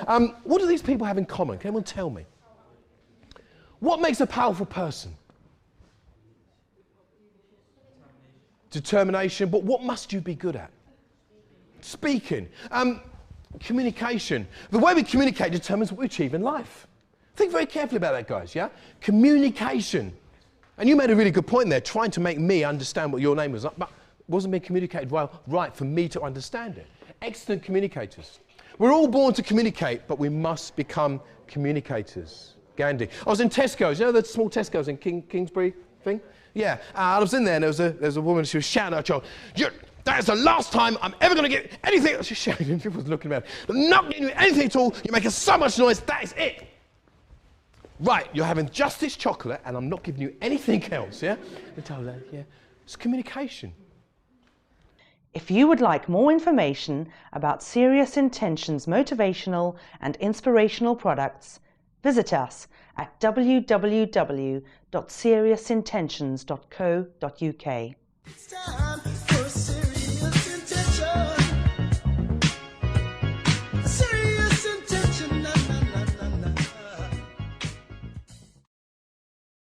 What do these people have in common? Can anyone tell me? What makes a powerful person? Determination, but what must you be good at? Speaking. Communication. The way we communicate determines what we achieve in life. Think very carefully about that, guys, yeah? Communication. And you made a really good point there, trying to make me understand what your name was, but wasn't being communicated well, right, for me to understand it. Excellent communicators. We're all born to communicate, but we must become communicators. Gandhi. I was in Tesco's, you know the small Tesco's in Kingsbury thing? Yeah, I was in there and there was a woman, she was shouting at her child, that is the last time I'm ever going to get anything. She was shouting, and people was looking at her. I'm not getting you anything at all, you're making so much noise, that is it. Right, you're having just this chocolate and I'm not giving you anything else, yeah? They told her, yeah, it's communication. If you would like more information about Serious Intentions motivational and inspirational products, visit us at www.seriousintentions.co.uk.